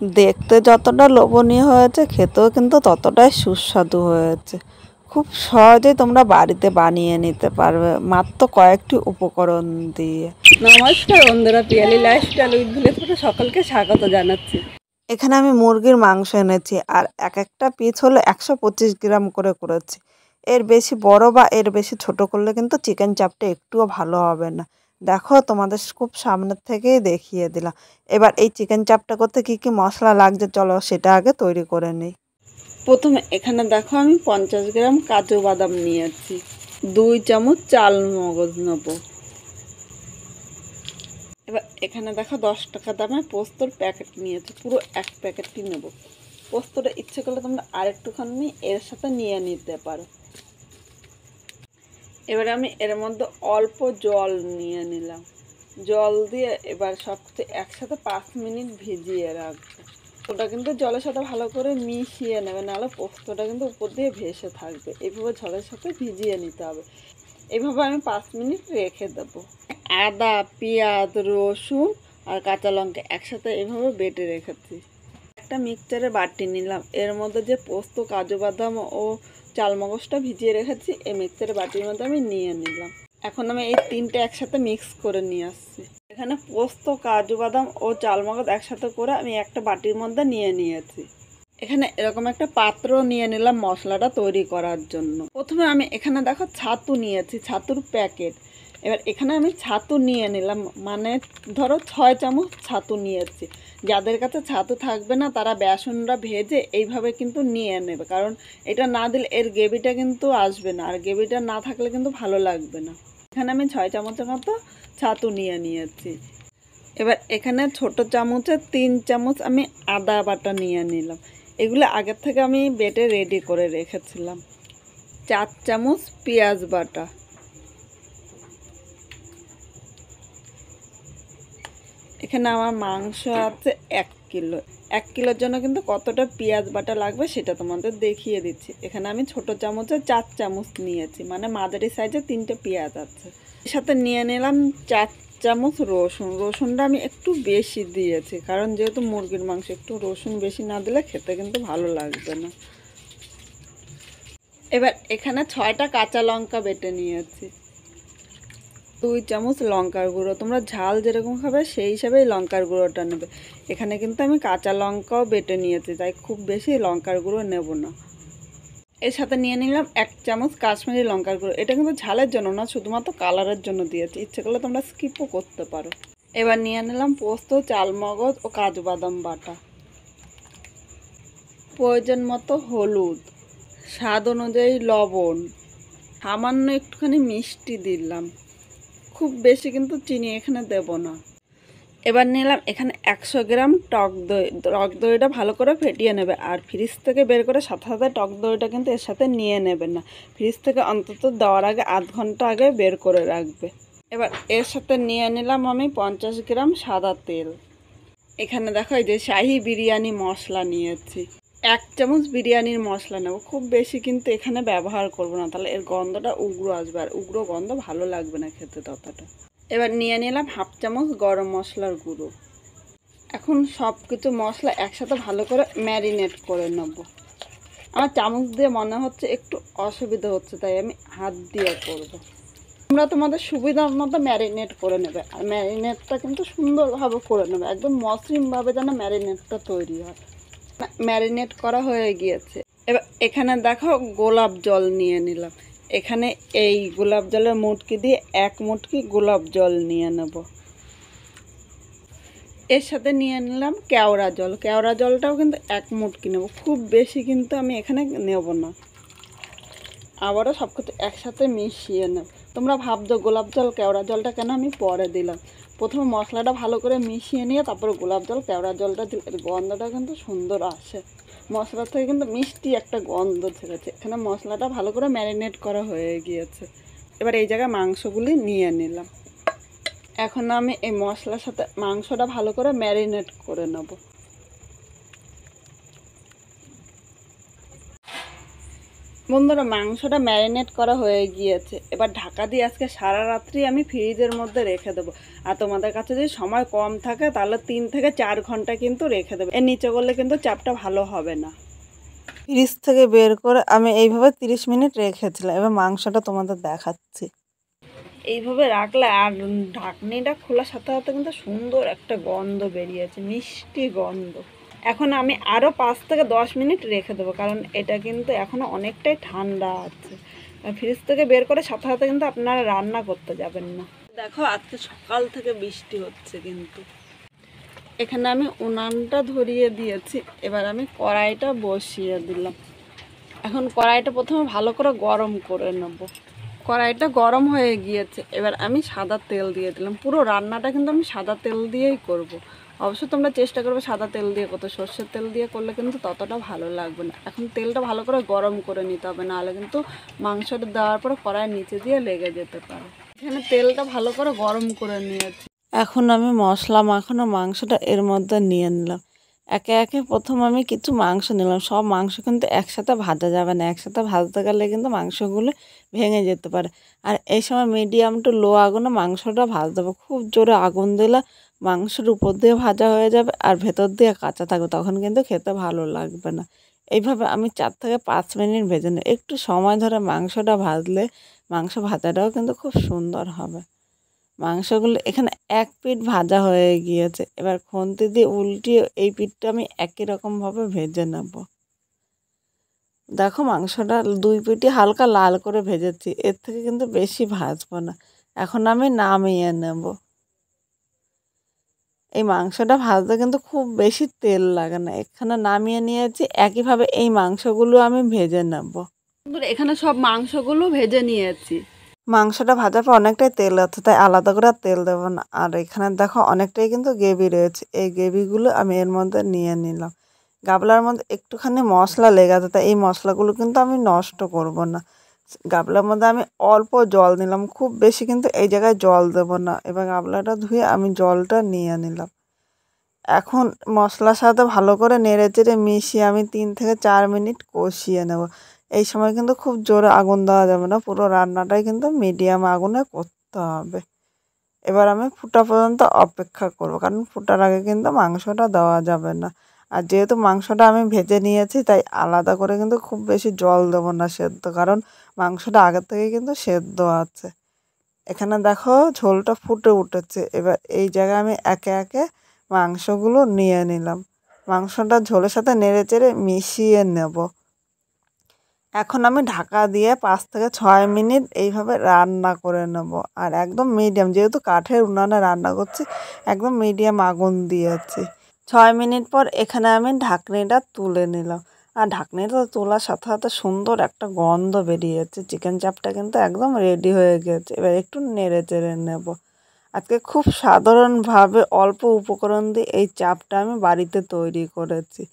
দেখতে যতটা লোভনীয় হয়েছে খেতেও কিন্তু ততটাই সুস্বাদু হয়েছে। খুব সহজেই তোমরা বাড়িতে বানিয়ে নিতে পারবে মাত্র কয়েকটি উপকরণ দিয়ে। নমস্কার বন্ধুরা, পিয়ালি লাইফস্টাইল উইথ ভিলেজ থেকে সকলকে স্বাগত জানাচ্ছি। এখানে আমি মুরগির মাংস এনেছি আর এক একটা পিস হলো 125 গ্রাম করে করেছি। এর বেশি বড় বা এর বেশি ছোট করলে কিন্তু চিকেন চাপটা একটুও ভালো হবে না। দেখো তোমাদের খুব সামনের থেকেই দেখিয়ে দিলাম। এবার এই চিকেন চাপটা করতে কি কি মশলা লাগছে চলো সেটা আগে তৈরি করে নিই। প্রথমে এখানে দেখো আমি 50 গ্রাম কাজু বাদাম নিয়েছি, 2 চামচ চাল মগজ নেব। এবার এখানে দেখো 10 টাকা দামের পোস্তর প্যাকেট নিয়েছি, পুরো এক প্যাকেটই নেব। পোস্তটা ইচ্ছে করলে তোমরা আরেকটুখানি এর সাথে নিয়ে নিতে পারো। এবারে আমি এর মধ্যে অল্প জল নিয়ে নিলাম। জল দিয়ে এবার সব কিছু একসাথে 5 মিনিট ভিজিয়ে রাখবো। ওটা কিন্তু জলের সাথে ভালো করে মিশিয়ে নেবে, নাহলে পোস্তটা কিন্তু উপর দিয়ে ভেসে থাকবে। এইভাবে জলের সাথে ভিজিয়ে নিতে হবে। এইভাবে আমি 5 মিনিট রেখে দেবো। আদা, পেঁয়াজ, রসুন আর কাঁচা লঙ্কা একসাথে এইভাবে বেটে রেখেছি। একটা মিক্সচারে বাটি নিলাম, এর মধ্যে যে পোস্ত, কাজু বাদাম ও চালমগজটা ভিজিয়ে রেখেছি এই মিক্সচারে বাটির মধ্যে আমি নিয়ে নিলাম। এখন আমি এই তিনটে একসাথে মিক্স করে নিয়ে আসছি। এখানে পোস্ত, কাজু বাদাম ও চালমগজ একসাথে করে আমি একটা বাটির মধ্যে নিয়ে নিয়েছি। এখানে এরকম একটা পাত্র নিয়ে নিলাম মশলাটা তৈরি করার জন্য। প্রথমে আমি এখানে দেখো ছাতু নিয়েছি, ছাতুর প্যাকেট। এবার এখানে আমি ছাতু নিয়ে নিলাম, মানে ধরো 6 চামচ ছাতু নিয়েছি। যাদের কাছে ছাতু থাকবে না তারা বেসনটা ভেজে এইভাবে কিন্তু নিয়ে নেবে, কারণ এটা না দিলে এর গ্রেভিটা কিন্তু আসবে না, আর গ্রেভিটা না থাকলে কিন্তু ভালো লাগবে না। এখানে আমি 6 চামচের মতো ছাতু নিয়ে নিয়েছি। এবার এখানে ছোট চামচে 3 চামচ আমি আদা বাটা নিয়ে নিলাম। এগুলো আগের থেকে আমি বেটে রেডি করে রেখেছিলাম। 4 চামচ পেঁয়াজ বাটা। এখানে আমার মাংস আছে 1 কিলো। 1 কিলোর জন্য কিন্তু কতটা পেঁয়াজ বাটা লাগবে সেটা তোমাদের দেখিয়ে দিচ্ছি। এখানে আমি ছোট চামচে 4 চামচ নিয়েছি, মানে মাঝারি সাইজে 3টে পেঁয়াজ আছে। এর সাথে নিয়ে নিলাম 4 চামচ রসুন। রসুনটা আমি একটু বেশি দিয়েছি, কারণ যেহেতু মুরগির মাংস একটু রসুন বেশি না দিলে খেতে কিন্তু ভালো লাগবে না। এবার এখানে 6টা কাঁচা লঙ্কা বেটে নিয়েছি। 2 চামচ লঙ্কার গুঁড়ো, তোমরা ঝাল যেরকম খাবে সেই হিসাবেই লঙ্কার গুঁড়োটা নেবে। এখানে কিন্তু আমি কাঁচা লঙ্কাও বেটে নিয়েছি, তাই খুব বেশি লঙ্কার গুঁড়ো নেব না। এর সাথে নিয়ে নিলাম 1 চামচ কাশ্মীরি লঙ্কার গুঁড়ো। এটা কিন্তু ঝালের জন্য না, শুধুমাত্র কালারের জন্য দিয়েছি, ইচ্ছে করলে তোমরা স্কিপও করতে পারো। এবার নিয়ে নিলাম পোস্ত, চালমগজ ও কাজু বাদাম বাটা। প্রয়োজন মতো হলুদ, স্বাদ অনুযায়ী লবণ, সামান্য একটুখানি মিষ্টি দিলাম, খুব বেশি কিন্তু চিনি এখানে দেব না। এবার নিলাম এখানে 100 গ্রাম টক দই। টক দইটা ভালো করে ফেটিয়ে নেবে, আর ফ্রিজ থেকে বের করে সাথে সাথে টক দইটা কিন্তু এর সাথে নিয়ে নেবে না। ফ্রিজ থেকে অন্তত দেওয়ার আগে আধ ঘন্টা আগে বের করে রাখবে। এবার এর সাথে নিয়ে নিলাম আমি 50 গ্রাম সাদা তেল। এখানে দেখো এই যে শাহি বিরিয়ানি মশলা নিয়েছি। 1 চামচ বিরিয়ানির মশলা নেব, খুব বেশি কিন্তু এখানে ব্যবহার করব না, তাহলে এর গন্ধটা উগ্র আসবে, আর উগ্র গন্ধ ভালো লাগবে না খেতে ততটা। এবার নিয়ে নিলাম 1/2 চামচ গরম মশলার গুঁড়ো। এখন সব কিছু মশলা একসাথে ভালো করে ম্যারিনেট করে নেব। আমার চামচ দিয়ে মনে হচ্ছে একটু অসুবিধা হচ্ছে, তাই আমি হাত দিয়ে করব। তোমরা তোমাদের সুবিধা মতো ম্যারিনেট করে নেবে, আর ম্যারিনেটটা কিন্তু সুন্দরভাবে করে নেবে, একদম মসৃণভাবে যেন ম্যারিনেটটা তৈরি হয়। ম্যারিনেট করা হয়ে গিয়েছে। এবার এখানে দেখো গোলাপ জল নিয়ে নিলাম। এখানে এই গোলাপ জলের মুটকি দিয়ে 1 মুটকি গোলাপ জল নিয়ে নেব। এর সাথে নিয়ে নিলাম কেওড়া জল। কেওড়া জলটাও কিন্তু 1 মুটকি নেব, খুব বেশি কিন্তু আমি এখানে নেব না। আবারও সব কিছু একসাথে মিশিয়ে নেব। তোমরা ভাবছো গোলাপ জল কেওড়া জলটা কেন আমি পরে দিলাম। প্রথমে মশলাটা ভালো করে মিশিয়ে নিয়ে তারপরে গোলাপ জল কেওড়া জলটা দিলে এর গন্ধটা কিন্তু সুন্দর আসে। মশলা থেকে কিন্তু মিষ্টি একটা গন্ধ ছেড়েছে। এখানে মশলাটা ভালো করে ম্যারিনেট করা হয়ে গিয়েছে। এবার এই জায়গায় মাংসগুলি নিয়ে নিলাম। এখন আমি এই মশলার সাথে মাংসটা ভালো করে ম্যারিনেট করে নেব। বন্ধুরা, মাংসটা ম্যারিনেট করা হয়ে গিয়েছে। এবার ঢাকা দিয়ে আজকে সারা রাত্রি আমি ফ্রিজের মধ্যে রেখে দেবো। আর তোমাদের কাছে যদি সময় কম থাকে তাহলে 3 থেকে 4 ঘন্টা কিন্তু রেখে দেবে। এর নিচে করলে কিন্তু চাপটা ভালো হবে না। ফ্রিজ থেকে বের করে আমি এইভাবে 30 মিনিট রেখেছিলাম। এবার মাংসটা তোমাদের দেখাচ্ছি। এইভাবে রাখলে আর ঢাকনিটা খোলার সাথে সাথে কিন্তু সুন্দর একটা গন্ধ বেরিয়েছে, মিষ্টি গন্ধ। এখন আমি আরও 5 থেকে 10 মিনিট রেখে দেবো, কারণ এটা কিন্তু এখনও অনেকটাই ঠান্ডা আছে। ফ্রিজ থেকে বের করে সাথে সাথে কিন্তু আপনারা রান্না করতে যাবেন না। দেখো, আজকে সকাল থেকে বৃষ্টি হচ্ছে কিন্তু। এখানে আমি উনানটা ধরিয়ে দিয়েছি। এবার আমি কড়াইটা বসিয়ে দিলাম। এখন কড়াইটা প্রথমে ভালো করে গরম করে নেব। কড়াইটা গরম হয়ে গিয়েছে। এবার আমি সাদা তেল দিয়ে দিলাম। পুরো রান্নাটা কিন্তু আমি সাদা তেল দিয়েই করব। অবশ্য তোমরা চেষ্টা করবে সাদা তেল দিয়ে করতে, সর্ষের তেল দিয়ে করলে কিন্তু ততটা ভালো লাগবে না। এখন তেলটা ভালো করে গরম করে নিতে হবে, নাহলে কিন্তু মাংসটা দেওয়ার পরে কড়াইয়ের নিচে দিয়ে লেগে যেতে পারে। এখানে তেলটা ভালো করে গরম করে নিয়েছি। এখন আমি মশলা মাখানো মাংসটা এর মধ্যে নিয়ে নিলাম। একে একে প্রথম আমি কিছু মাংস নিলাম। সব মাংস কিন্তু একসাথে ভাজা যাবে না, একসাথে ভাজতে গেলে কিন্তু মাংসগুলো ভেঙে যেতে পারে। আর এই সময় মিডিয়াম টু লো আগুনে মাংসটা ভাজতে হবে। খুব জোরে আগুন দিলে মাংসের উপর দিয়ে ভাজা হয়ে যাবে আর ভেতর দিয়ে কাঁচা থাকবে, তখন কিন্তু খেতে ভালো লাগবে না। এইভাবে আমি 4 থেকে 5 মিনিট ভেজে নিই। একটু সময় ধরে মাংসটা ভাজলে মাংস ভাজাটাও কিন্তু খুব সুন্দর হবে। মাংসগুলো এখানে এক পিঠ ভাজা হয়ে গিয়েছে। এবার খুন্তি দিয়ে উল্টিয়ে এই পিঠটা আমি একই রকমভাবে ভেজে নেব। দেখো, মাংসটা 2 পিঠই হালকা লাল করে ভেজেছি, এর থেকে কিন্তু বেশি ভাজবো না। এখন আমি নামিয়ে নেব। এই মাংসটা ভাজতে কিন্তু খুব বেশি তেল লাগে না। এখানে নামিয়ে নিয়েছি। একইভাবে এই মাংসগুলো আমি ভেজে নেব। এখানে সব মাংসগুলো ভেজে নিয়েছি। মাংসটা ভাজার পর অনেকটাই তেল আছে, তাই আলাদা করে আর তেল দেবো না। আর এখানে দেখো অনেকটাই কিন্তু গ্রেভি রয়েছে। এই গ্রেভিগুলো আমি এর মধ্যে নিয়ে নিলাম। গাবলার মধ্যে একটুখানি মশলা লেগে আছে, তাই এই মশলাগুলো কিন্তু আমি নষ্ট করব না। গাবলার মধ্যে আমি অল্প জল নিলাম, খুব বেশি কিন্তু এই জায়গায় জল দেবো না। এবার গাবলাটা ধুয়ে আমি জলটা নিয়ে নিলাম। এখন মশলার সাথে ভালো করে নেড়ে চেড়ে মিশিয়ে আমি 3 থেকে 4 মিনিট কষিয়ে নেব। এই সময় কিন্তু খুব জোরে আগুন দেওয়া যাবে না, পুরো রান্নাটাই কিন্তু মিডিয়াম আগুনে করতে হবে। এবার আমি ফুটা পর্যন্ত অপেক্ষা করব, কারণ ফুটার আগে কিন্তু মাংসটা দেওয়া যাবে না। আর যেহেতু মাংসটা আমি ভেজে নিয়েছি, তাই আলাদা করে কিন্তু খুব বেশি জল দেবো না সেদ্ধ, কারণ মাংসটা আগের থেকে কিন্তু সেদ্ধ আছে। এখানে দেখো ঝোলটা ফুটে উঠেছে। এবার এই জায়গায় আমি একে একে মাংসগুলো নিয়ে নিলাম। মাংসটা ঝোলের সাথে নেড়ে চেড়ে মিশিয়ে নেব। এখন আমি ঢাকা দিয়ে 5 থেকে 6 মিনিট এইভাবে রান্না করে নেব। আর একদম মিডিয়াম, যেহেতু কাঠের উনানে রান্না করছি, একদম মিডিয়াম আগুন দিয়েছি। 6 মিনিট পর এখানে আমি ঢাকনিটা তুলে নিলাম। আর ঢাকনিটা তোলার সাথে সাথে সুন্দর একটা গন্ধ বেরিয়েছে। চিকেন চাপটা কিন্তু একদম রেডি হয়ে গেছে। এবার একটু নেড়ে চেড়ে নেব। আজকে খুব সাধারণভাবে অল্প উপকরণ দিয়ে এই চাপটা আমি বাড়িতে তৈরি করেছি।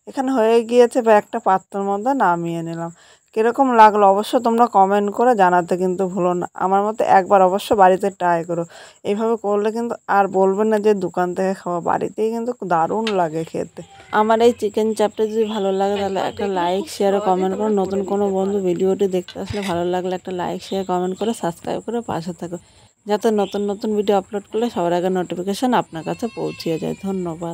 এখানে হয়ে গিয়েছে, বা একটা পাত্রের মধ্যে নামিয়ে নিলাম। কীরকম লাগলো অবশ্য তোমরা কমেন্ট করে জানাতে কিন্তু ভুলো না। আমার মতো একবার অবশ্য বাড়িতে ট্রাই করো। এইভাবে করলে কিন্তু আর বলবে না যে দোকান থেকে খাওয়া, বাড়িতেই কিন্তু দারুণ লাগে খেতে। আমার এই চিকেন চাপটা যদি ভালো লাগে তাহলে একটা লাইক শেয়ার ও কমেন্ট করো। নতুন কোনো বন্ধু ভিডিওটি দেখতে আসলে ভালো লাগলে একটা লাইক শেয়ার কমেন্ট করে সাবস্ক্রাইব করে পাশে থাকো, যাতে নতুন নতুন ভিডিও আপলোড করলে সবার আগে নোটিফিকেশান আপনার কাছে পৌঁছে যায়। ধন্যবাদ।